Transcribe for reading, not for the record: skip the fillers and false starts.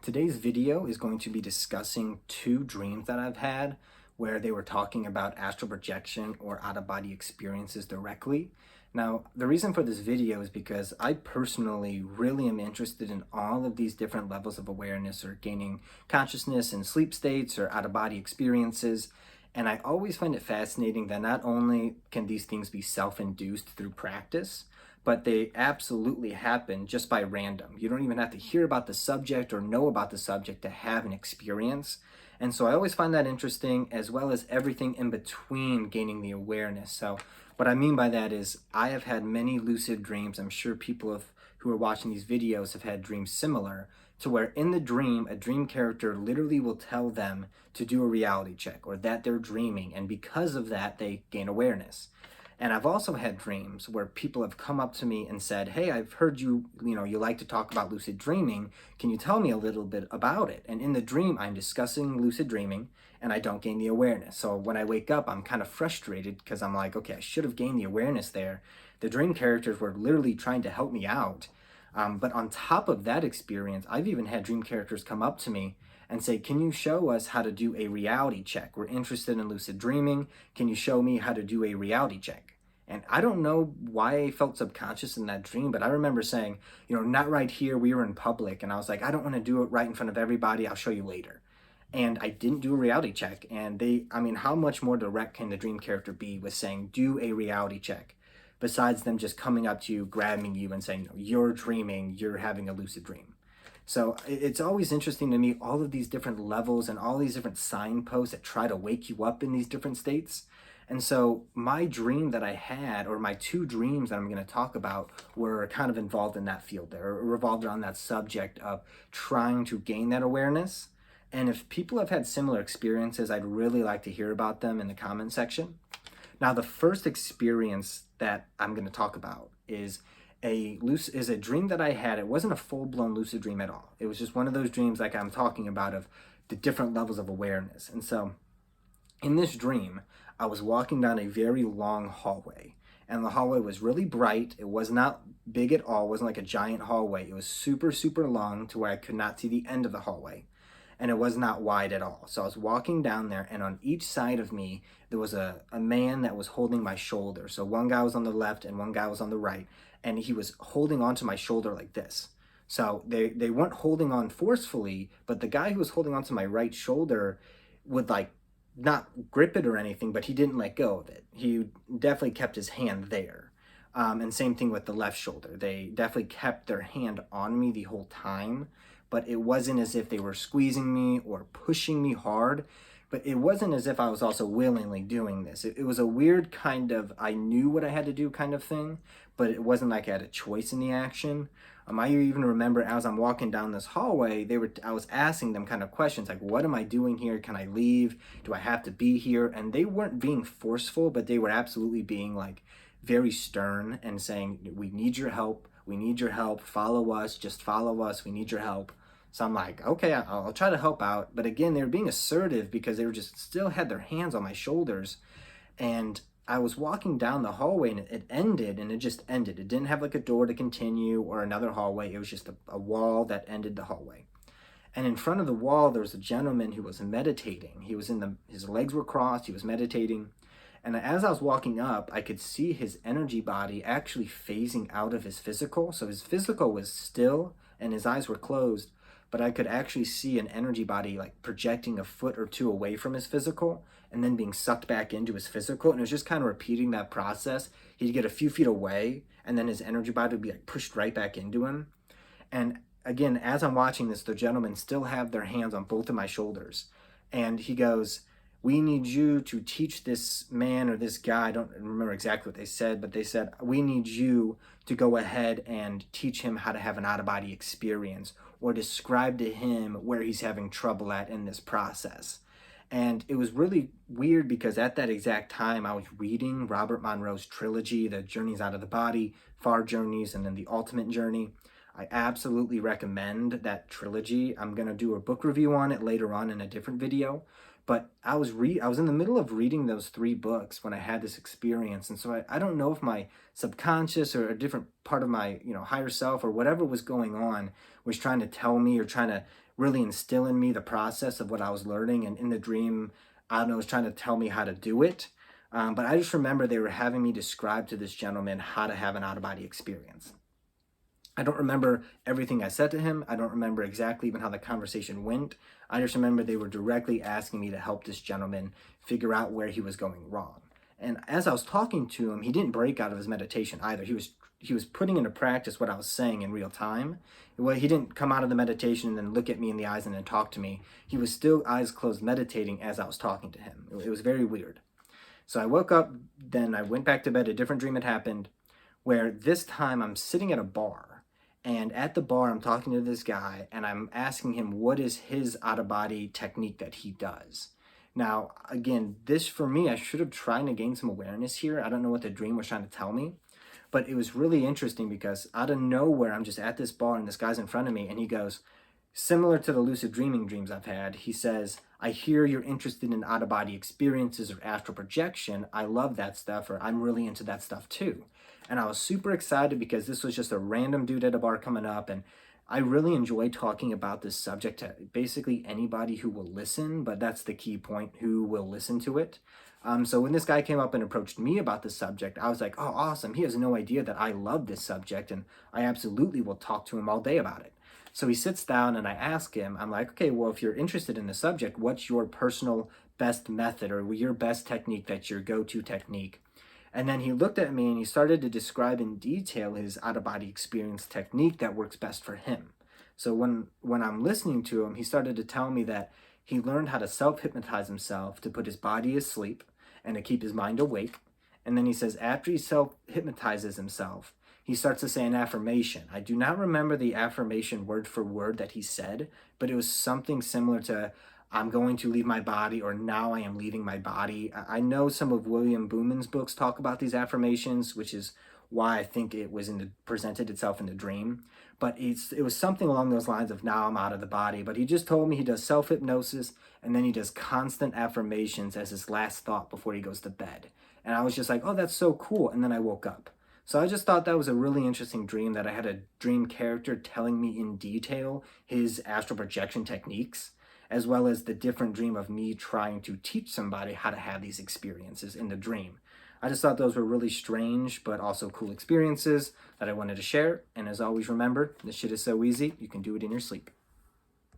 Today's video is going to be discussing two dreams that I've had where they were talking about astral projection or out-of-body experiences directly. Now, the reason for this video is because I personally really am interested in all of these different levels of awareness or gaining consciousness in sleep states or out-of-body experiences. And I always find it fascinating that not only can these things be self-induced through practice, but they absolutely happen just by random. You don't even have to hear about the subject or know about the subject to have an experience. And so I always find that interesting, as well as everything in between gaining the awareness. So what I mean by that is I have had many lucid dreams. I'm sure who are watching these videos have had dreams similar, to where in the dream, a dream character literally will tell them to do a reality check or that they're dreaming. And because of that, they gain awareness. And I've also had dreams where people have come up to me and said, hey, I've heard you like to talk about lucid dreaming. Can you tell me a little bit about it? And in the dream, I'm discussing lucid dreaming and I don't gain the awareness. So when I wake up, I'm kind of frustrated because I'm like, okay, I should have gained the awareness there. The dream characters were literally trying to help me out. But on top of that experience, I've even had dream characters come up to me and say, can you show us how to do a reality check? We're interested in lucid dreaming. Can you show me how to do a reality check? And I don't know why I felt subconscious in that dream, but I remember saying, not right here, we were in public. And I was like, I don't want to do it right in front of everybody. I'll show you later. And I didn't do a reality check. And how much more direct can the dream character be with saying, do a reality check? Besides them just coming up to you, grabbing you and saying, you're dreaming, you're having a lucid dream. So it's always interesting to me, all of these different levels and all these different signposts that try to wake you up in these different states. And so my dream that I had, or my two dreams that I'm going to talk about, were kind of involved in that field there, or revolved around that subject of trying to gain that awareness. And if people have had similar experiences, I'd really like to hear about them in the comment section. Now, the first experience that I'm going to talk about is a dream that I had. It wasn't a full-blown lucid dream at all. It was just one of those dreams like I'm talking about of the different levels of awareness. And so in this dream, I was walking down a very long hallway, and the hallway was really bright. It was not big at all. It wasn't like a giant hallway. It was super, super long to where I could not see the end of the hallway. And it was not wide at all. So I was walking down there, and on each side of me, there was a man that was holding my shoulder. So one guy was on the left and one guy was on the right, and he was holding onto my shoulder like this. So they weren't holding on forcefully, but the guy who was holding onto my right shoulder would not grip it or anything, but he didn't let go of it. He definitely kept his hand there. And same thing with the left shoulder. They definitely kept their hand on me the whole time, but it wasn't as if they were squeezing me or pushing me hard, but it wasn't as if I was also willingly doing this. It was a weird kind of, I knew what I had to do kind of thing, but it wasn't like I had a choice in the action. I even remember as I'm walking down this hallway, I was asking them kind of questions like, what am I doing here? Can I leave? Do I have to be here? And they weren't being forceful, but they were absolutely being like very stern and saying, we need your help. We need your help. Follow us. Just follow us. We need your help. So I'm like, okay, I'll try to help out. But again, they were being assertive because they were just still had their hands on my shoulders. And I was walking down the hallway and it ended, and it just ended. It didn't have like a door to continue or another hallway. It was just a wall that ended the hallway. And in front of the wall, there was a gentleman who was meditating. His legs were crossed. He was meditating. And as I was walking up, I could see his energy body actually phasing out of his physical. So his physical was still and his eyes were closed, but I could actually see an energy body like projecting a foot or two away from his physical and then being sucked back into his physical. And it was just kind of repeating that process. He'd get a few feet away and then his energy body would be like pushed right back into him. And again, as I'm watching this, the gentlemen still have their hands on both of my shoulders. And he goes, we need you to teach this man or this guy, I don't remember exactly what they said, but they said, we need you to go ahead and teach him how to have an out-of-body experience or describe to him where he's having trouble at in this process. And it was really weird because at that exact time, I was reading Robert Monroe's trilogy, The Journeys Out of the Body, Far Journeys, and then The Ultimate Journey. I absolutely recommend that trilogy. I'm going to do a book review on it later on in a different video. But I was in the middle of reading those 3 books when I had this experience. And so I don't know if my subconscious or a different part of my higher self or whatever was going on was trying to tell me or trying to really instill in me the process of what I was learning. And in the dream, I don't know, was trying to tell me how to do it. But I just remember they were having me describe to this gentleman how to have an out-of-body experience. I don't remember everything I said to him. I don't remember exactly even how the conversation went. I just remember they were directly asking me to help this gentleman figure out where he was going wrong. And as I was talking to him, he didn't break out of his meditation either. He was putting into practice what I was saying in real time. Well, he didn't come out of the meditation and then look at me in the eyes and then talk to me. He was still eyes closed meditating as I was talking to him. It was very weird. So I woke up, then I went back to bed. A different dream had happened where this time I'm sitting at a bar. And at the bar, I'm talking to this guy and I'm asking him what is his out-of-body technique that he does. Now, again, this for me, I should have tried to gain some awareness here. I don't know what the dream was trying to tell me, but it was really interesting because out of nowhere, I'm just at this bar and this guy's in front of me and he goes, similar to the lucid dreaming dreams I've had, he says, I hear you're interested in out-of-body experiences or astral projection. I love that stuff, or I'm really into that stuff too. And I was super excited because this was just a random dude at a bar coming up, and I really enjoy talking about this subject to basically anybody who will listen, but that's the key point, who will listen to it. So when this guy came up and approached me about this subject, I was like, oh, awesome. He has no idea that I love this subject, and I absolutely will talk to him all day about it. So he sits down and I ask him, I'm like, okay, well, if you're interested in the subject, what's your personal best method or your best technique that's your go-to technique? And then he looked at me and he started to describe in detail his out-of-body experience technique that works best for him. So when I'm listening to him, he started to tell me that he learned how to self-hypnotize himself to put his body asleep and to keep his mind awake. And then he says after he self-hypnotizes himself, he starts to say an affirmation. I do not remember the affirmation word for word that he said, but it was something similar to, I'm going to leave my body, or now I am leaving my body. I know some of William Buhlman's books talk about these affirmations, which is why I think it was presented itself in the dream. But it was something along those lines of, now I'm out of the body. But he just told me he does self-hypnosis, and then he does constant affirmations as his last thought before he goes to bed. And I was just like, oh, that's so cool. And then I woke up. So I just thought that was a really interesting dream, that I had a dream character telling me in detail his astral projection techniques, as well as the different dream of me trying to teach somebody how to have these experiences in the dream. I just thought those were really strange, but also cool experiences that I wanted to share. And as always, remember, this shit is so easy, you can do it in your sleep.